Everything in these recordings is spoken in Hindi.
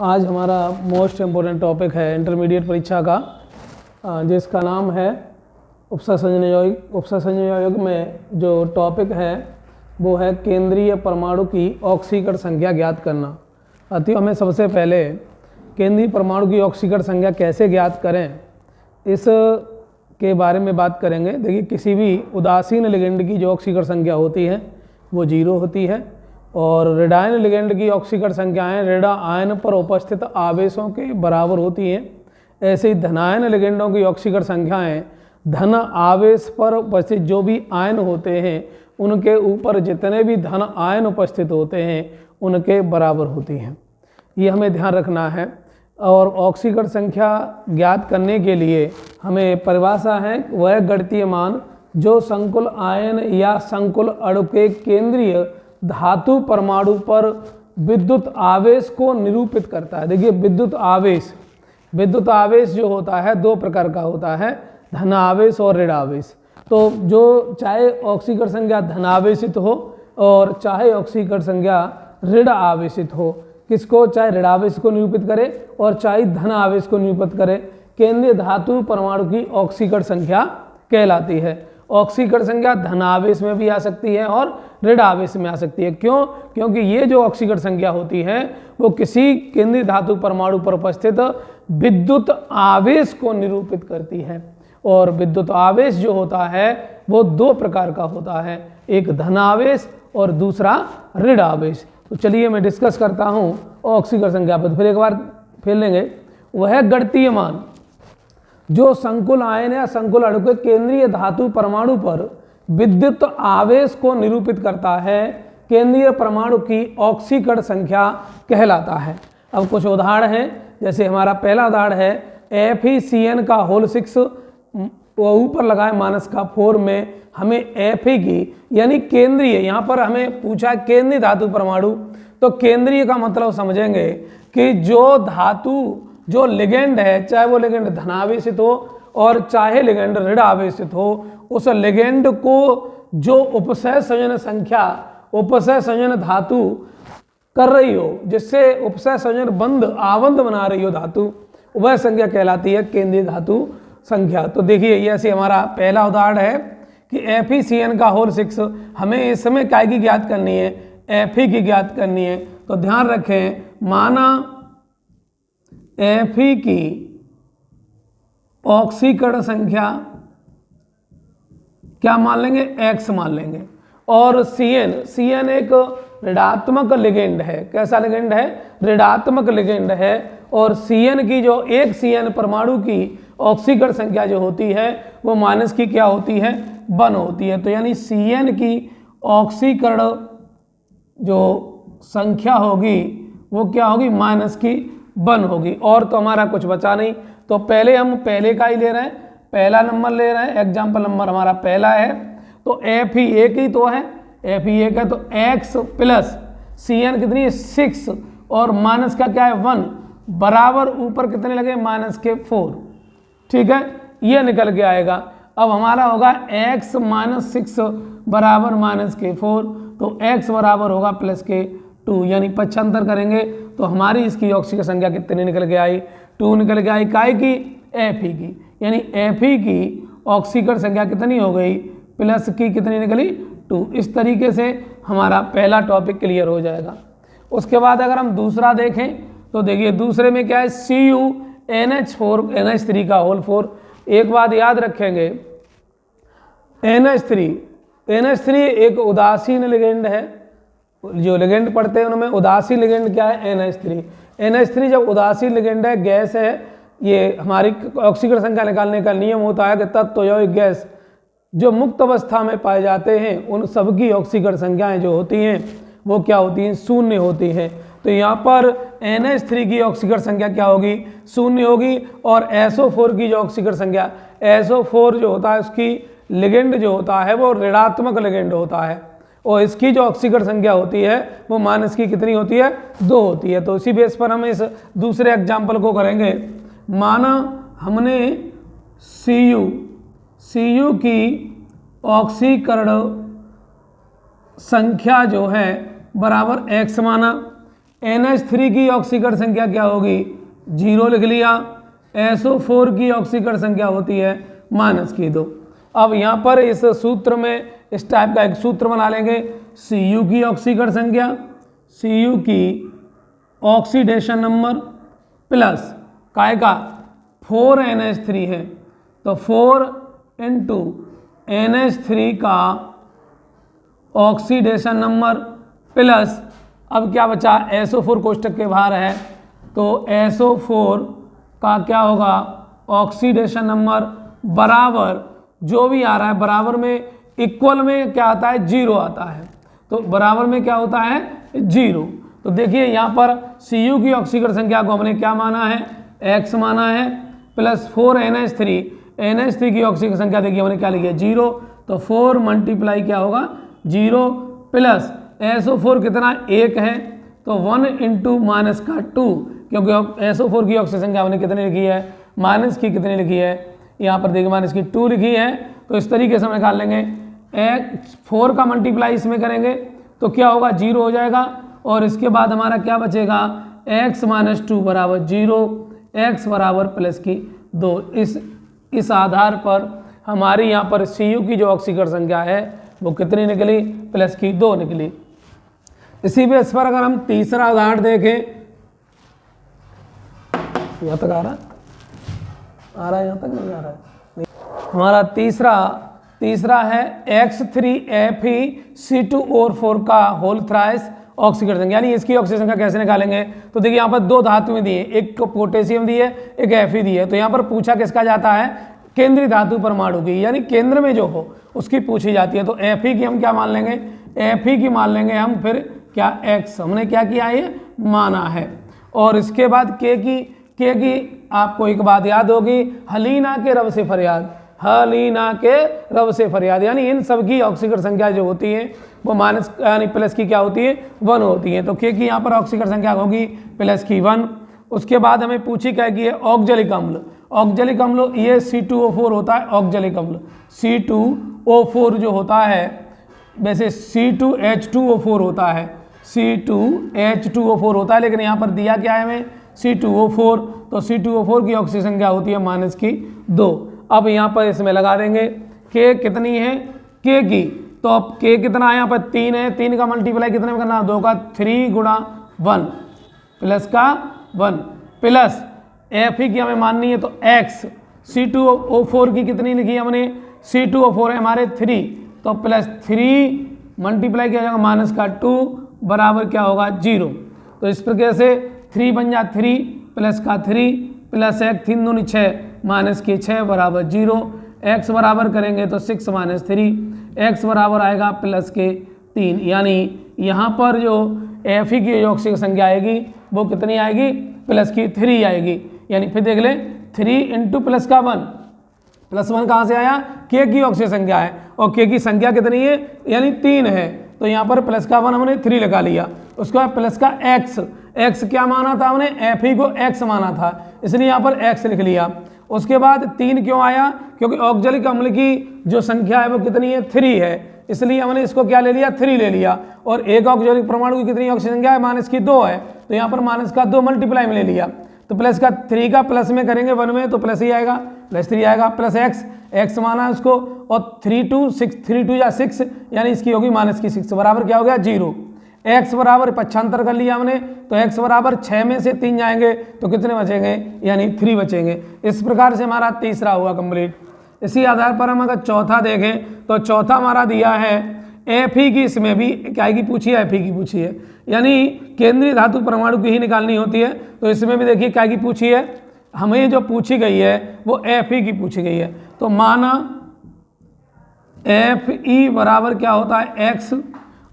आज हमारा मोस्ट इम्पोर्टेंट टॉपिक है इंटरमीडिएट परीक्षा का, जिसका नाम है उपसंयोजन यौगिक। उपसंयोजन यौगिक में जो टॉपिक है वो है केंद्रीय परमाणु की ऑक्सीकरण संख्या ज्ञात करना। अतः हमें सबसे पहले केंद्रीय परमाणु की ऑक्सीकरण संख्या कैसे ज्ञात करें इस के बारे में बात करेंगे। देखिए, किसी भी उदासीन लिगेंड की जो ऑक्सीकरण संख्या होती है वो 0 होती है और ऋणायन लिगेंड की ऑक्सीकरण संख्याएं ऋण आयन पर उपस्थित आवेशों के बराबर होती हैं। ऐसे ही धनायन लिगेंडों की ऑक्सीकरण संख्याएं धन आवेश पर उपस्थित जो भी आयन होते हैं उनके ऊपर जितने भी धन आयन उपस्थित होते हैं उनके बराबर होती हैं। ये हमें ध्यान रखना है। और ऑक्सीकरण संख्या ज्ञात करने के लिए हमें परिभाषा है वह गणितीय मान जो संकुल आयन या संकुल अणु के केंद्रीय धातु परमाणु पर विद्युत आवेश को निरूपित करता है। देखिए, विद्युत आवेश जो होता है 2 प्रकार का होता है, धन आवेश और ऋण आवेश। तो जो चाहे ऑक्सीकरण संख्या धनावेशित हो और चाहे ऑक्सीकरण संख्या ऋण आवेशित हो, किसको चाहे ऋण आवेश को निरूपित करे और चाहे धन आवेश को निरूपित करे, केंद्रीय धातु परमाणु की ऑक्सीकरण संख्या कहलाती है। ऑक्सीकरण संख्या धन आवेश में भी आ सकती है और ऋण आवेश में आ सकती है। क्यों? क्योंकि ये जो ऑक्सीकरण संख्या होती है वो किसी केंद्रीय धातु परमाणु पर उपस्थित विद्युत आवेश को निरूपित करती है। और विद्युत आवेश जो होता है वो 2 प्रकार का होता है, एक धन आवेश और दूसरा ऋण आवेश। तो चलिए मैं डिस्कस करता हूँ ऑक्सीकरण संख्या पर, फिर एक बार फेर लेंगे। वह गणितीय मान जो संकुल आयन या संकुल अणु के केंद्रीय धातु परमाणु पर विद्युत आवेश को निरूपित करता है, केंद्रीय परमाणु की ऑक्सीकरण संख्या कहलाता है। अब कुछ उदाहरण हैं, जैसे हमारा पहला उदाहरण है FeCN का होल 6 ऊपर लगाए -4 में हमें Fe की यानी केंद्रीय, यहाँ पर हमें पूछा केंद्रीय धातु परमाणु, तो केंद्रीय का मतलब समझेंगे कि जो धातु जो लिगेंड है, चाहे वो लिगेंड धनावेशित हो और चाहे लिगेंड ऋण आवेशित हो, उस लिगेंड को जो उपसय संयोजन संख्या उपसय संयोजन धातु कर रही हो, जिससे उपसय संयोजन बंध आबंध बना रही हो धातु, वह संख्या कहलाती है केंद्रीय धातु संख्या। तो देखिए, ये ऐसे हमारा पहला उदाहरण है कि FeCN का होल 6 हमें इस समय काय की ज्ञात करनी है, Fe की ज्ञात करनी है। तो ध्यान रखें, माना Fe की ऑक्सीकरण संख्या क्या मान लेंगे, X मान लेंगे। और CN एक ऋणात्मक लिगेंड है। कैसा लिगेंड है? ऋणात्मक लिगेंड है। और CN की जो एक CN परमाणु की ऑक्सीकरण संख्या जो होती है वो माइनस की क्या होती है, 1 होती है। तो यानी CN की ऑक्सीकरण जो संख्या होगी वो क्या होगी, -1 होगी। और तो हमारा कुछ बचा नहीं, तो पहले हम पहले का ही ले रहे हैं, पहला नंबर ले रहे हैं, एग्जाम्पल नंबर हमारा पहला है। तो Fe एक ही तो है, Fe एक है, तो X प्लस CN कितनी है, 6 और माइनस का क्या है, 1 बराबर ऊपर कितने लगे, -4। ठीक है, ये निकल के आएगा। अब हमारा होगा X - 6 बराबर -4, तो X बराबर होगा +2, यानी पक्षांतर करेंगे तो हमारी इसकी ऑक्सीकरण संख्या कितनी निकल के आई, 2 निकल के आई। काय की? Fe की। यानी Fe की ऑक्सीकरण संख्या कितनी हो गई, प्लस की कितनी निकली, 2। इस तरीके से हमारा पहला टॉपिक क्लियर हो जाएगा। उसके बाद अगर हम दूसरा देखें तो देखिए, दूसरे में क्या है, CuNH4 NH3 का होल 4। एक बात याद रखेंगे, NH3 एक उदासीन लिगेंड है। जो लिगेंड पढ़ते हैं उनमें उदासीन लिगेंड क्या है, NH3 जब उदासीन लिगेंड है, गैस है, ये हमारी ऑक्सीकरण संख्या निकालने का नियम होता है कि तत्व यौगिक गैस जो मुक्त अवस्था में पाए जाते हैं उन सबकी ऑक्सीकरण संख्याएं जो होती हैं वो क्या होती हैं, 0 होती हैं। तो यहाँ पर NH3 की ऑक्सीकरण संख्या क्या होगी, 0 होगी। और SO4 की जो ऑक्सीकरण संख्या, SO4 जो होता है उसकी लिगेंड जो होता है वो ऋणात्मक लिगेंड होता है और इसकी जो ऑक्सीकरण संख्या होती है वो माइनस की कितनी होती है, 2 होती है। तो इसी बेस पर हम इस दूसरे एग्जाम्पल को करेंगे। माना हमने Cu की ऑक्सीकरण संख्या जो है बराबर X माना, NH3 की ऑक्सीकरण संख्या क्या होगी, 0 लिख लिया। SO4 की ऑक्सीकरण संख्या होती है -2। अब यहाँ पर इस सूत्र में इस टाइप का एक सूत्र बना लेंगे, Cu की ऑक्सीकरण संख्या, Cu की ऑक्सीडेशन नंबर प्लस काय का 4NH3 है तो 4 इंटू NH3 का ऑक्सीडेशन नंबर प्लस, अब क्या बचा, SO4 कोष्टक के बाहर है तो SO4 का क्या होगा ऑक्सीडेशन नंबर बराबर जो भी आ रहा है बराबर में इक्वल में क्या आता है 0 आता है, तो बराबर में क्या होता है 0। तो देखिए यहाँ पर Cu की ऑक्सीकरण संख्या को हमने क्या माना है, x माना है, प्लस 4NH3 की ऑक्सीकरण संख्या देखिए हमने क्या लिखी है 0, तो 4 मल्टीप्लाई क्या होगा 0 प्लस SO4 कितना 1 है तो 1 इंटू माइनस का 2, क्योंकि SO4 की ऑक्सीकरण संख्या हमने कितनी लिखी है, माइनस की कितनी लिखी है, यहाँ पर देखिए माइनस की 2 लिखी है। तो इस तरीके से हम निकाल लेंगे, 4 का मल्टीप्लाई इसमें करेंगे तो क्या होगा 0 हो जाएगा, और इसके बाद हमारा क्या बचेगा x - 2 बराबर 0, x बराबर प्लस की 2। इस आधार पर हमारी यहाँ पर Cu की जो ऑक्सीकरण संख्या है वो कितनी निकली, प्लस की 2 निकली। इसी बेस पर अगर हम तीसरा उदाहरण देखें, यहाँ तक आ रहा है, यहाँ तक नहीं आ रहा है। हमारा तीसरा है X3Fe(C2O4) का होल थ्राइस ऑक्सीकरण संख्या, यानी इसकी ऑक्सीकरण संख्या कैसे निकालेंगे। तो देखिए यहाँ पर 2 धातुएं दी है, एक को पोटेशियम दी है, एक Fe दी है। तो यहाँ पर पूछा किसका जाता है, केंद्रीय धातु परमाणु की, यानी केंद्र में जो हो उसकी पूछी जाती है। तो Fe की हम क्या मान लेंगे, Fe की मान लेंगे हम, फिर क्या x हमने क्या किया है माना है। और इसके बाद K की आपको एक बात याद होगी, हलीना के रब से फरियाद, यानी इन सब की ऑक्सीकरण संख्या जो होती है वो माइनस यानी प्लस की क्या होती है 1 होती है। तो K की यहाँ पर ऑक्सीकरण संख्या होगी प्लस की 1। उसके बाद हमें पूछी क्या की है ऑक्जेलिक अम्ल, ये C2O4 होता है ऑक्जेलिक अम्ल। C2O4 जो होता है, वैसे C2H2O4 होता है, C2H2O4 होता है, लेकिन यहाँ पर दिया क्या है हमें C2O4, तो C2O4 की ऑक्सीकरण संख्या होती है माइनस की 2। अब यहाँ पर इसमें लगा देंगे K कितनी है, K की, तो अब K कितना है यहाँ पर 3 है, 3 का मल्टीप्लाई कितने में करना है 2 का 3 गुणा 1 प्लस का 1 प्लस Fe की हमें माननी है तो x, C2O4 की कितनी लिखी है हमने, C2O4 है हमारे 3, तो प्लस 3 मल्टीप्लाई किया जाएगा माइनस का 2 बराबर क्या होगा 0। तो इस प्रकार से 3 बन जा 3 प्लस का 3 प्लस 1 3 दूनी 6 माइनस की 6 बराबर 0। x बराबर करेंगे तो 6 - 3, x बराबर आएगा प्लस के 3, यानी यहाँ पर जो Fe की जो ऑक्सीकरण संख्या आएगी वो कितनी आएगी, प्लस की 3 आएगी। यानी फिर देख लें 3 इंटू प्लस का 1, प्लस 1 कहाँ से आया, K की ऑक्सीकरण संख्या है, और K की संख्या कितनी है यानी 3 है, तो यहाँ पर प्लस का 1 हमने 3 लगा लिया। उसके बाद प्लस का x क्या माना था हमने, Fe को x माना था, इसलिए यहाँ पर x लिख लिया। उसके बाद 3 क्यों आया, क्योंकि ऑक्जेलिक अम्ल की जो संख्या है वो कितनी है 3 है, इसलिए हमने इसको क्या ले लिया 3 ले लिया। और एक ऑक्जेलिक परमाणु की कितनी ऑक्सीजन संख्या है, माइनस की 2 है, तो यहाँ पर माइनस का 2 मल्टीप्लाई में ले लिया। तो प्लस का 3 का प्लस में करेंगे 1 में तो प्लस ही आएगा, प्लस 3 आएगा, प्लस x माना उसको, और 3 2 6 3 2 या 6, यानी इसकी होगी माइनस की 6 बराबर क्या हो गया 0। x बराबर पक्षांतर कर लिया हमने, तो x बराबर 6 में से 3 जाएंगे तो कितने बचेंगे, यानी 3 बचेंगे। इस प्रकार से हमारा तीसरा हुआ कंप्लीट। इसी आधार पर हम अगर चौथा देखें तो चौथा हमारा दिया है Fe की, इसमें भी क्या की पूछी है, Fe की पूछी है, यानी केंद्रीय धातु परमाणु की ही निकालनी होती है। तो इसमें भी देखिए क्या की पूछी है, हमें जो पूछी गई है वो Fe की पूछी गई है। तो माना Fe बराबर क्या होता है x,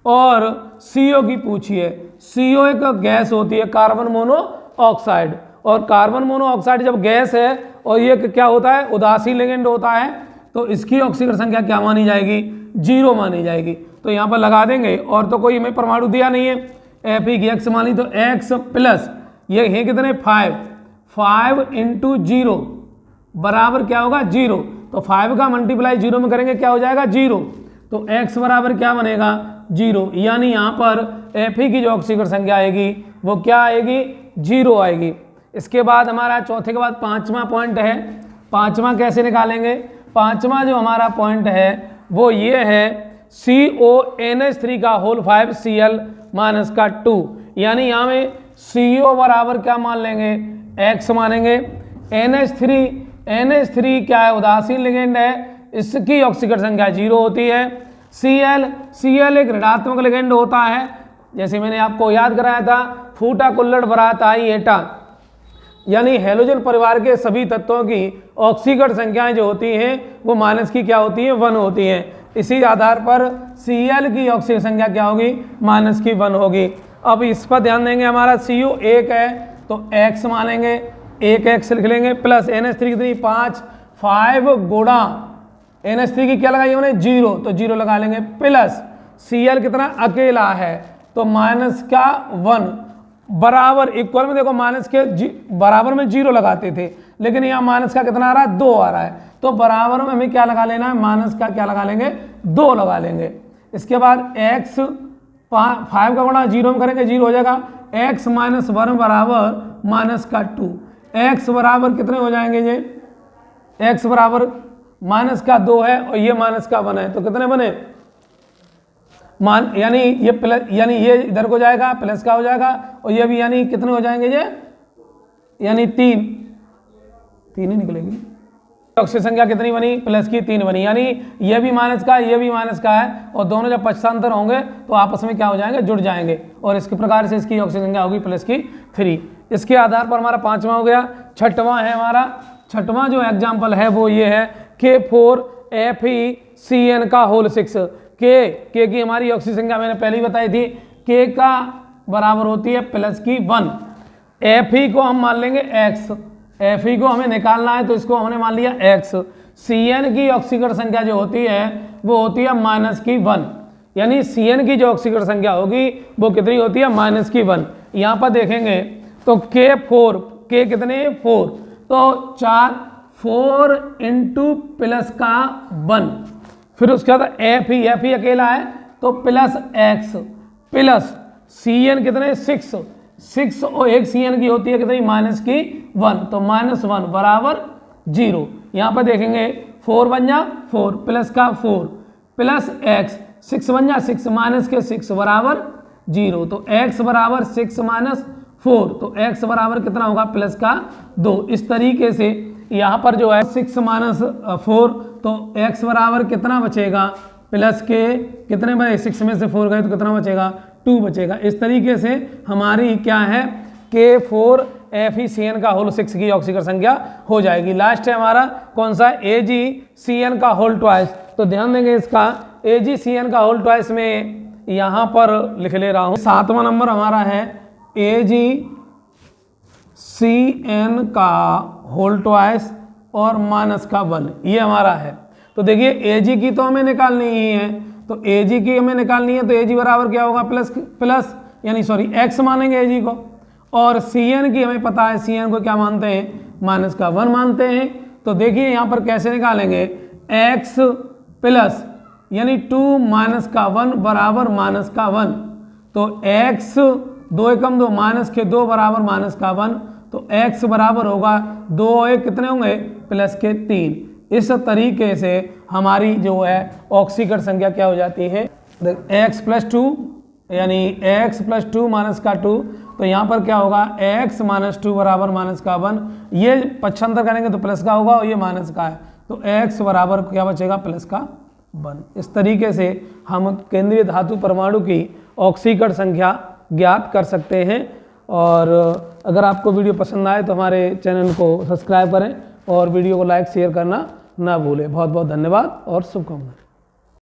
और CO की पूछी है। CO एक गैस होती है कार्बन मोनोऑक्साइड, और कार्बन मोनोऑक्साइड जब गैस है और ये क्या होता है उदासीन लिगेंड होता है, तो इसकी ऑक्सीकरण संख्या क्या मानी जाएगी 0 मानी जाएगी। तो यहाँ पर लगा देंगे, और तो कोई हमें परमाणु दिया नहीं है, Fe की x मानी तो x प्लस ये है कितने 5 इंटू 0 बराबर क्या होगा 0। तो 5 का मल्टीप्लाई 0 में करेंगे क्या हो जाएगा 0। तो x बराबर क्या बनेगा जीरो, यानी यहाँ पर Fe की जो ऑक्सीकरण संख्या आएगी वो क्या आएगी, जीरो आएगी। इसके बाद हमारा चौथे के बाद पांचवा पॉइंट है। पांचवा कैसे निकालेंगे, पांचवा जो हमारा पॉइंट है वो ये है CONH3 का होल 5 Cl माइनस का 2, यानी यहाँ में CO बराबर क्या मान लेंगे, X मानेंगे। NH3 क्या है, उदासीन लिगेंड है, इसकी ऑक्सीकरण संख्या जीरो होती है। Cl एक ऋणात्मक लिगेंड होता है, जैसे मैंने आपको याद कराया था, फूटा कुल्हड़ बरात आई एटा, यानी हेलोजन परिवार के सभी तत्वों की ऑक्सीकरण संख्याएं जो होती हैं वो माइनस की क्या होती है, 1 होती हैं। इसी आधार पर Cl की ऑक्सीकरण संख्या क्या होगी, माइनस की 1 होगी। अब इस पर ध्यान देंगे, हमारा CO 1 है तो X मानेंगे, 1X लिख लेंगे, प्लस NH3 कितनी 5 गुणा NH3 की क्या लगाई हमने, जीरो, तो जीरो लगा लेंगे, प्लस Cl कितना अकेला है तो माइनस का 1 बराबर इक्वल में, देखो माइनस के बराबर में जीरो लगाते थे, लेकिन यहाँ माइनस का कितना आ रहा है, 2 आ रहा है, तो बराबर में हमें क्या लगा लेना है, माइनस का क्या लगा लेंगे, 2 लगा लेंगे। इसके बाद x 5 का गुणा जीरो में करेंगे, जीरो हो जाएगा, x माइनस 1 बराबर माइनस का 2, x बराबर कितने हो जाएंगे ये, x बराबर माइनस का 2 है और ये माइनस का 1 है, तो कितने बने, यानी ये प्लस, यानी ये इधर को जाएगा प्लस का हो जाएगा, और ये भी यानी कितने हो जाएंगे ये, यानी 3 ही निकलेगी। ऑक्सीकरण संख्या कितनी बनी, प्लस की 3 बनी, यानी ये भी माइनस का ये भी माइनस का है, और दोनों जब पक्षांतर होंगे तो आपस में क्या हो जाएंगे, जुड़ जाएंगे, और इसके प्रकार से इसकी ऑक्सीकरण संख्या होगी प्लस की 3। इसके आधार पर हमारा पांचवा हो गया। छठवां है हमारा, छठवां जो एग्जाम्पल है वो ये है K4FeCN का होल 6। के की हमारी ऑक्सीकरण संख्या मैंने पहले ही बताई थी, के का बराबर होती है प्लस की 1। Fe को हम मान लेंगे x, Fe को हमें निकालना है तो इसको हमने मान लिया x। Cn की ऑक्सीकरण संख्या जो होती है वो होती है माइनस की 1, यानी Cn की जो ऑक्सीकरण संख्या होगी वो कितनी होती है, माइनस की 1। यहाँ पर देखेंगे तो K कितने 4, तो 4 इंटू प्लस का 1, फिर उसके बाद Fe अकेला है तो प्लस x, प्लस Cn कितने 6 और एक Cn की होती है कितनी, माइनस की 1, तो माइनस 1 बराबर 0। यहाँ पर देखेंगे 4 बन जा 4 प्लस का 4 प्लस x, 6 बन जा 6 माइनस के 6 बराबर 0, तो x बराबर 6 माइनस 4, तो x बराबर कितना होगा, प्लस का 2। इस तरीके से यहाँ पर जो है 6 माइनस 4, तो x बराबर कितना बचेगा, प्लस के कितने बचे, 6 में से 4 गए तो कितना बचेगा, 2 बचेगा। इस तरीके से हमारी क्या है, K4FeCN का होल 6 की ऑक्सीकरण संख्या हो जाएगी। लास्ट है हमारा कौन सा, AgCN का होल ट्वाइस। तो ध्यान देंगे इसका AgCN का होल ट्वाइस में यहाँ पर लिख ले रहा हूँ। 7वां नंबर हमारा है AgCN का होल ट्वाइस और माइनस का 1, ये हमारा है। तो देखिए Ag की तो हमें निकालनी ही है, तो Ag की हमें निकालनी है, तो Ag बराबर क्या होगा, प्लस यानी सॉरी x मानेंगे Ag को, और Cn की हमें पता है, Cn को क्या मानते हैं, माइनस का 1 मानते हैं। तो देखिए यहाँ पर कैसे निकालेंगे, x प्लस यानी 2 माइनस का 1 बराबर माइनस का 1, तो x 2 एकम 2 माइनस के 2 बराबर माइनस का 1, तो x बराबर होगा 2 और 1 कितने होंगे, प्लस के 3। इस तरीके से हमारी जो है ऑक्सीकरण संख्या क्या हो जाती है, x प्लस 2 यानी x प्लस 2 माइनस का 2, तो यहाँ पर क्या होगा, x माइनस 2 बराबर माइनस का 1, ये पक्षांतर करेंगे तो प्लस का होगा और ये माइनस का है, तो x बराबर क्या बचेगा, प्लस का 1। इस तरीके से हम केंद्रीय धातु परमाणु की ऑक्सीकरण संख्या ज्ञात कर सकते हैं। और अगर आपको वीडियो पसंद आए तो हमारे चैनल को सब्सक्राइब करें और वीडियो को लाइक शेयर करना ना भूलें। बहुत बहुत धन्यवाद और शुभकामनाएं।